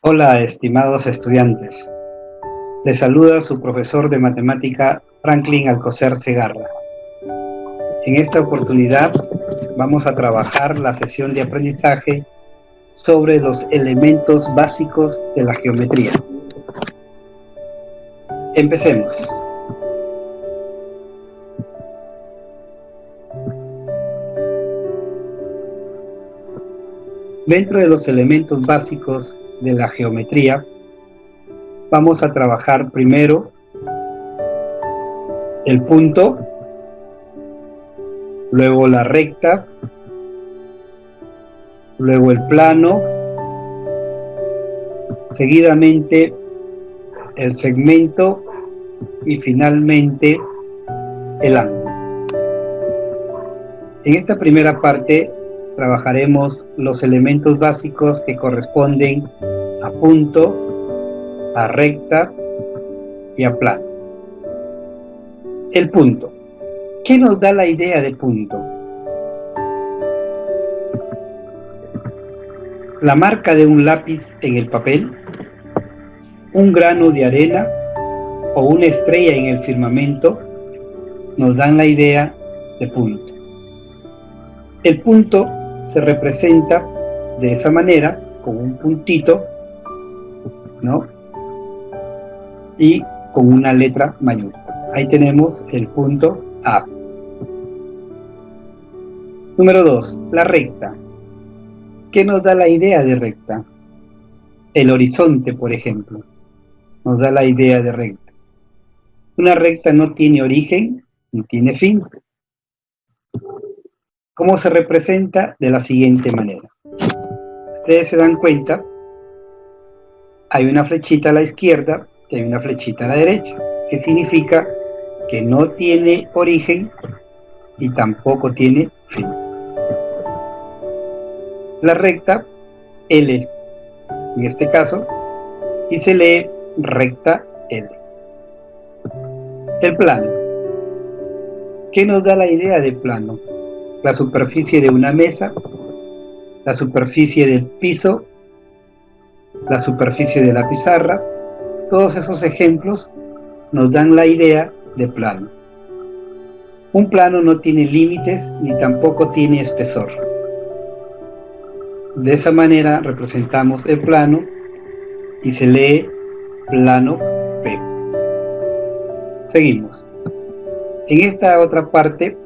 Hola, estimados estudiantes. Les saluda su profesor de matemática, Franklin Alcocer Segarra. En esta oportunidad vamos a trabajar la sesión de aprendizaje sobre los elementos básicos de la geometría. Empecemos. Dentro de los elementos básicos de la geometría, vamos a trabajar primero el punto, luego la recta, luego el plano, seguidamente el segmento y finalmente el ángulo. En esta primera parte trabajaremos los elementos básicos que corresponden a punto, a recta y a plano. El punto. ¿Qué nos da la idea de punto? La marca de un lápiz en el papel, un grano de arena o una estrella en el firmamento nos dan la idea de punto. El punto se representa de esa manera, con un puntito, ¿no? Y con una letra mayúscula. Ahí tenemos el punto A. Número 2, la recta. ¿Qué nos da la idea de recta? El horizonte, por ejemplo, nos da la idea de recta. Una recta no tiene origen ni tiene fin. ¿Cómo se representa? De la siguiente manera. Ustedes se dan cuenta, hay una flechita a la izquierda y hay una flechita a la derecha, que significa que no tiene origen y tampoco tiene fin. La recta, L, en este caso, y se lee recta L. El plano. ¿Qué nos da la idea de plano? La superficie de una mesa, la superficie del piso, la superficie de la pizarra. Todos esos ejemplos nos dan la idea de plano. Un plano no tiene límites ni tampoco tiene espesor. De esa manera representamos el plano y se lee plano P. Seguimos. En esta otra parte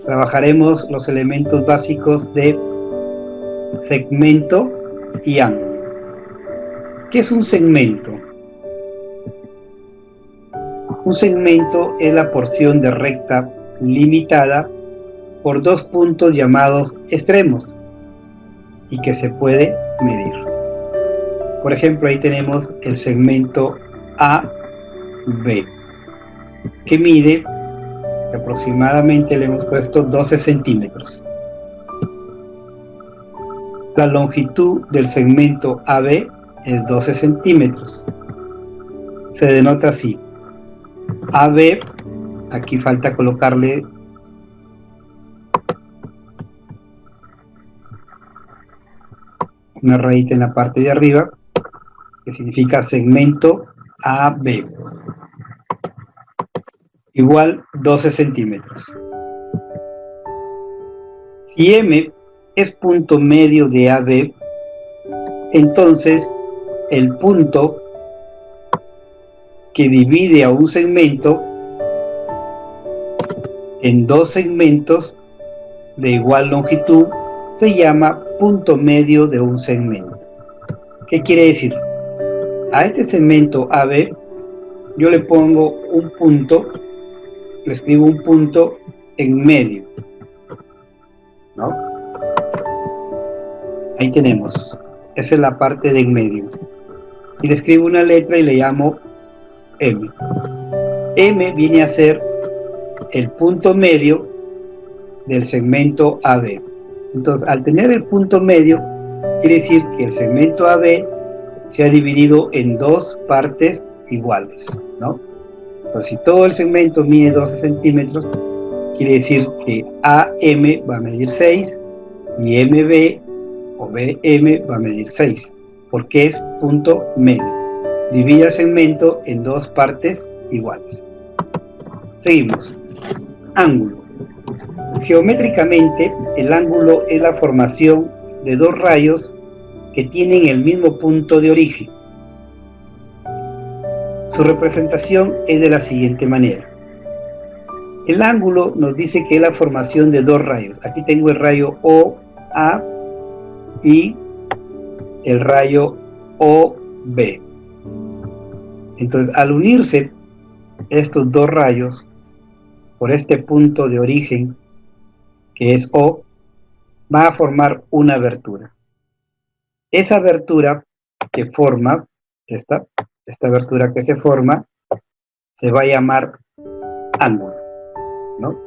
trabajaremos los elementos básicos de segmento y ángulo. ¿Qué es un segmento? Un segmento es la porción de recta limitada por dos puntos llamados extremos y que se puede medir. Por ejemplo, ahí tenemos el segmento AB, que mide aproximadamente, le hemos puesto 12 centímetros. La longitud del segmento AB es 12 centímetros. Se denota así. AB, aquí falta colocarle una rayita en la parte de arriba, que significa segmento AB, igual 12 centímetros. Si M es punto medio de AB, entonces el punto que divide a un segmento en dos segmentos de igual longitud se llama punto medio de un segmento. ¿Qué quiere decir? A este segmento AB yo le pongo un punto, le escribo un punto en medio, ¿no? Ahí tenemos, esa es la parte de en medio. Y le escribo una letra y le llamo M. M viene a ser el punto medio del segmento AB. Entonces, al tener el punto medio, quiere decir que el segmento AB se ha dividido en dos partes iguales, ¿no? Entonces, si todo el segmento mide 12 centímetros, quiere decir que AM va a medir 6 y MB o BM va a medir 6. porque es punto medio. Divide el segmento en dos partes iguales. Seguimos. Ángulo. Geométricamente, el ángulo es la formación de dos rayos que tienen el mismo punto de origen. Su representación es de la siguiente manera. El ángulo nos dice que es la formación de dos rayos. Aquí tengo el rayo OA y el rayo OB. Entonces, al unirse estos dos rayos por este punto de origen, que es O, va a formar una abertura. Esa abertura que forma, esta abertura que se forma, se va a llamar ángulo, ¿no?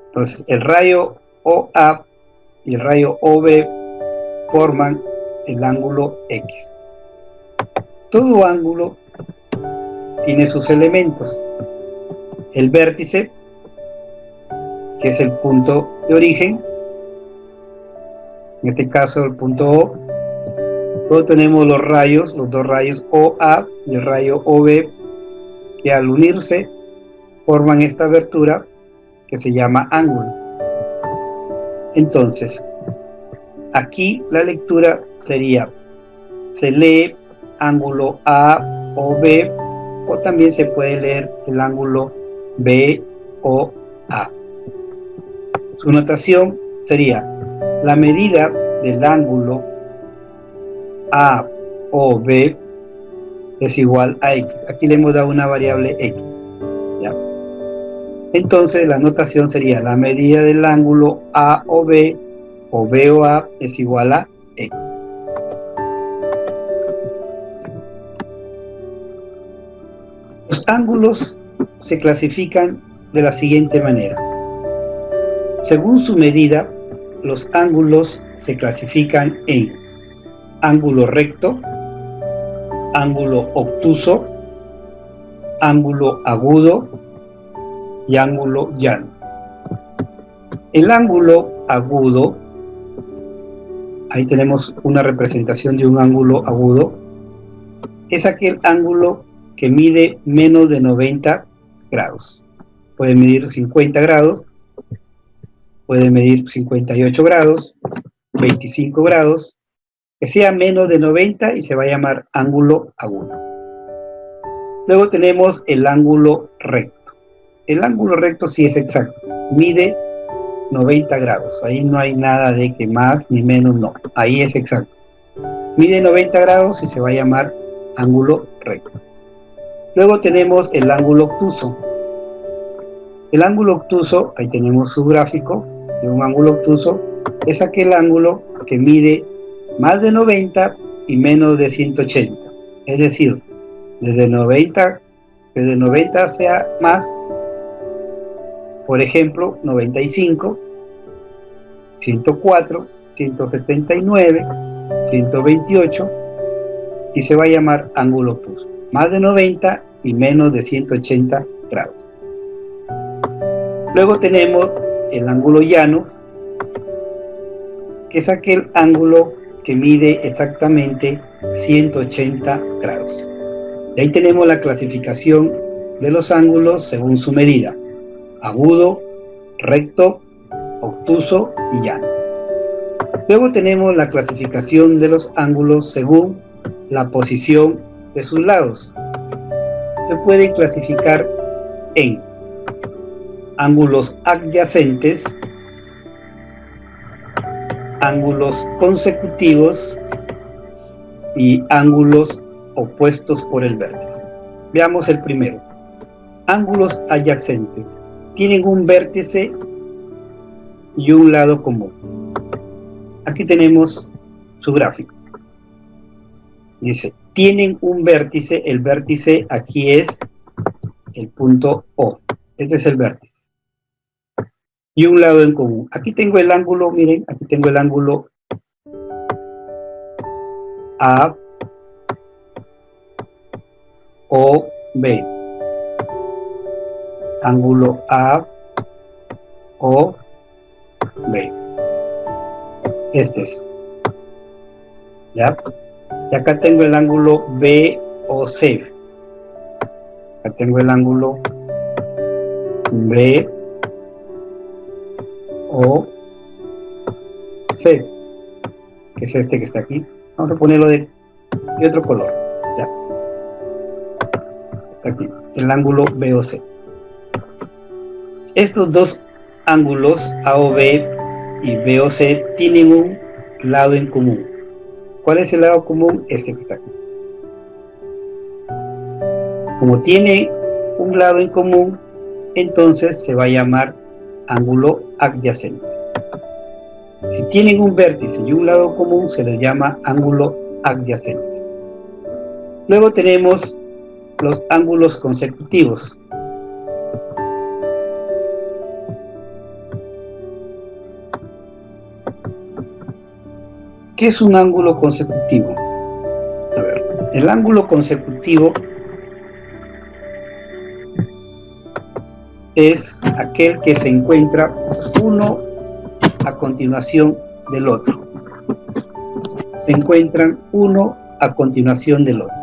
Entonces, el rayo OA y el rayo OB forman el ángulo X. Todo ángulo tiene sus elementos. El vértice, que es el punto de origen, en este caso el punto O. Luego tenemos los dos rayos OA y el rayo OB, que al unirse forman esta abertura que se llama ángulo. Entonces, aquí la lectura sería, se lee ángulo AOB, o también se puede leer el ángulo BOA. Su notación sería la medida del ángulo AOB es igual a X. Aquí le hemos dado una variable X, ¿ya? Entonces la notación sería la medida del ángulo AOB o BOA es igual a X. Los ángulos se clasifican de la siguiente manera. Según su medida, los ángulos se clasifican en ángulo recto, ángulo obtuso, ángulo agudo y ángulo llano. El ángulo agudo, ahí tenemos una representación de un ángulo agudo, es aquel ángulo que mide menos de 90 grados. Puede medir 50 grados, puede medir 58 grados, 25 grados, que sea menos de 90 y se va a llamar ángulo agudo. Luego tenemos el ángulo recto. El ángulo recto sí es exacto, mide 90 grados, ahí no hay nada de que más ni menos, no, ahí es exacto. Mide 90 grados y se va a llamar ángulo recto. Luego tenemos el ángulo obtuso. El ángulo obtuso, ahí tenemos su gráfico de un ángulo obtuso, es aquel ángulo que mide más de 90 y menos de 180. Es decir, desde 90 hacia más, por ejemplo, 95, 104, 179, 128, y se va a llamar ángulo obtuso. Más de 90 y menos de 180 grados. Luego tenemos el ángulo llano, que es aquel ángulo que mide exactamente 180 grados. De ahí tenemos la clasificación de los ángulos según su medida: agudo, recto, obtuso y llano. Luego tenemos la clasificación de los ángulos según la posición de sus lados. Se pueden clasificar en ángulos adyacentes, ángulos consecutivos y ángulos opuestos por el vértice. Veamos el primero. Ángulos adyacentes. Tienen un vértice y un lado común. Aquí tenemos su gráfico. Dice, tienen un vértice, el vértice aquí es el punto O. Este es el vértice. Y un lado en común. Aquí tengo el ángulo, miren, aquí tengo el ángulo A, O, B. Ángulo A, O, B. Este es. ¿Ya? Y acá tengo el ángulo BOC. Acá tengo el ángulo BOC, que es este que está aquí. Vamos a ponerlo de otro color. Ya. Está aquí, el ángulo BOC. Estos dos ángulos, AOB y BOC, tienen un lado en común. ¿Cuál es el lado común? Este que está aquí. Como tiene un lado en común, entonces se va a llamar ángulo adyacente. Si tienen un vértice y un lado común, se les llama ángulo adyacente. Luego tenemos los ángulos consecutivos. ¿Qué es un ángulo consecutivo? A ver, el ángulo consecutivo es aquel que se encuentra uno a continuación del otro. Se encuentran uno a continuación del otro.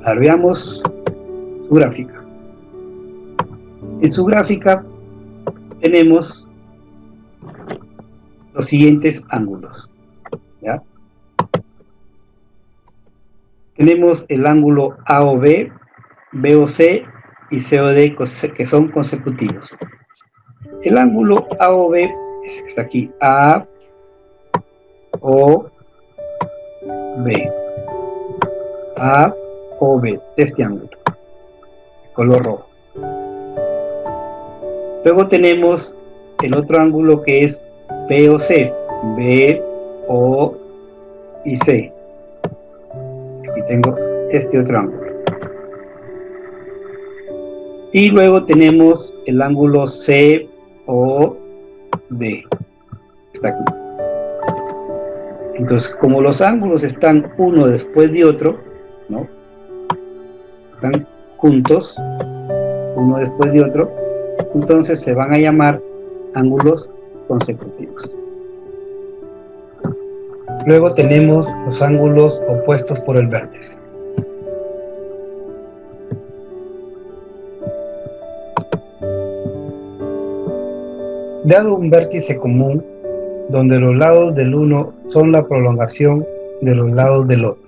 Ahora veamos su gráfica. En su gráfica tenemos los siguientes ángulos. ¿Ya? Tenemos el ángulo AOB, BOC y COD, que son consecutivos. El ángulo AOB es el que está aquí, A, O, B. A, O, B, este ángulo, color rojo. Luego tenemos el otro ángulo que es BOC, B, O y C. Aquí tengo este otro ángulo. Y luego tenemos el ángulo COD. Está aquí. Entonces, como los ángulos están uno después de otro, ¿no? Están juntos, uno después de otro, entonces se van a llamar ángulos consecutivos. Luego tenemos los ángulos opuestos por el vértice. Dado un vértice común, donde los lados del uno son la prolongación de los lados del otro.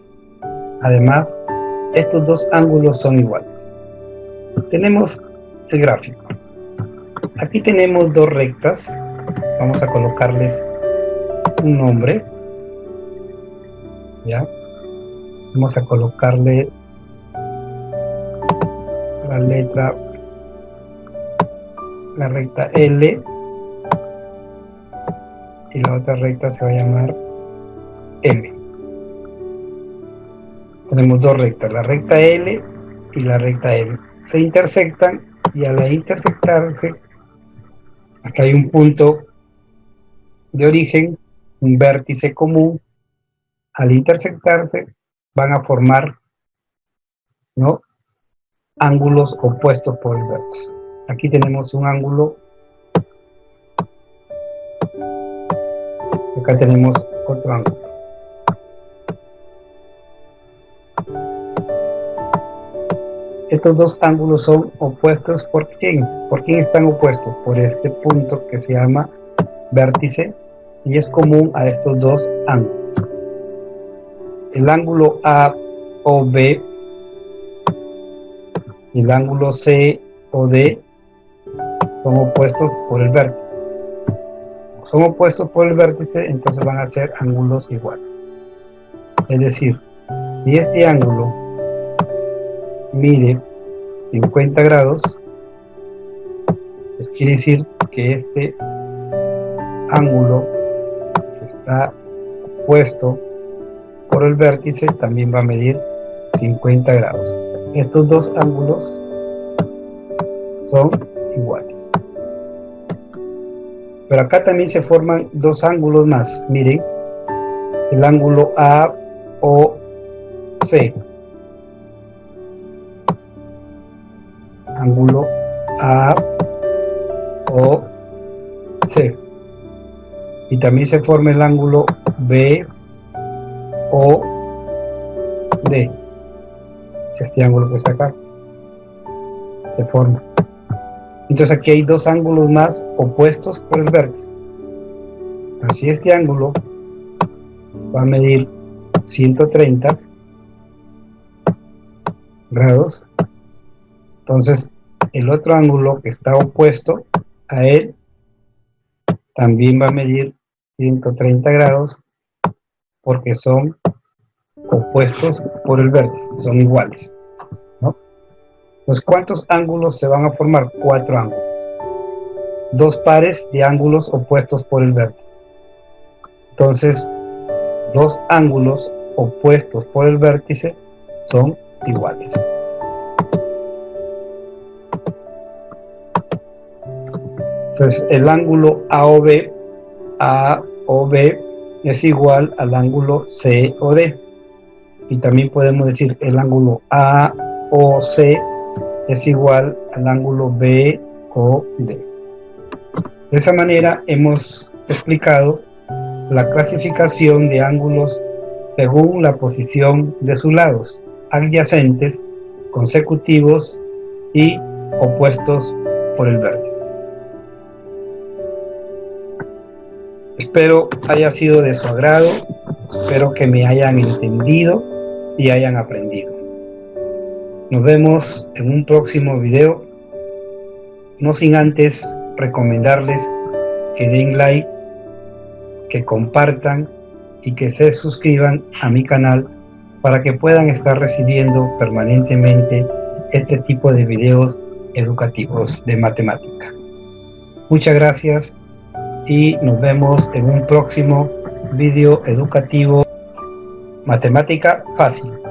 Además, estos dos ángulos son iguales. Tenemos el gráfico. Aquí tenemos dos rectas. Vamos a colocarles un nombre. ¿Ya? Vamos a colocarle la recta L, y la otra recta se va a llamar M. Tenemos dos rectas, la recta L y la recta M. Se intersectan y al intersectarse, acá hay un punto de origen, un vértice común. Al intersectarse van a formar, ¿no?, ángulos opuestos por el vértice. Aquí tenemos un ángulo, acá tenemos otro ángulo. Estos dos ángulos son opuestos. ¿Por quién? ¿Por quién están opuestos? Por este punto que se llama vértice y es común a estos dos ángulos. El ángulo AOB y el ángulo COD son opuestos por el vértice. Son opuestos por el vértice, entonces van a ser ángulos iguales. Es decir, si este ángulo mide 50 grados, pues quiere decir que este ángulo que está opuesto por el vértice también va a medir 50 grados. Estos dos ángulos son iguales. Pero acá también se forman dos ángulos más. Miren, el ángulo AOC. Ángulo AOC. Y también se forma el ángulo BOC. D. Este ángulo que está acá se forma. Entonces aquí hay dos ángulos más opuestos por el vértice. Así este ángulo va a medir 130 grados. Entonces el otro ángulo que está opuesto a él también va a medir 130 grados porque son opuestos por el vértice, son iguales, ¿no? Entonces, ¿cuántos ángulos se van a formar? 4 ángulos. Dos pares de ángulos opuestos por el vértice. Entonces, dos ángulos opuestos por el vértice son iguales. Entonces, el ángulo AOB es igual al ángulo COD. Y también podemos decir el ángulo AOC es igual al ángulo BOD. De esa manera hemos explicado la clasificación de ángulos según la posición de sus lados, adyacentes, consecutivos y opuestos por el vértice. Espero haya sido de su agrado, espero que me hayan entendido y hayan aprendido. Nos vemos en un próximo video, no sin antes recomendarles que den like, que compartan y que se suscriban a mi canal para que puedan estar recibiendo permanentemente este tipo de videos educativos de matemática. Muchas gracias y nos vemos en un próximo video educativo Matemática Fácil.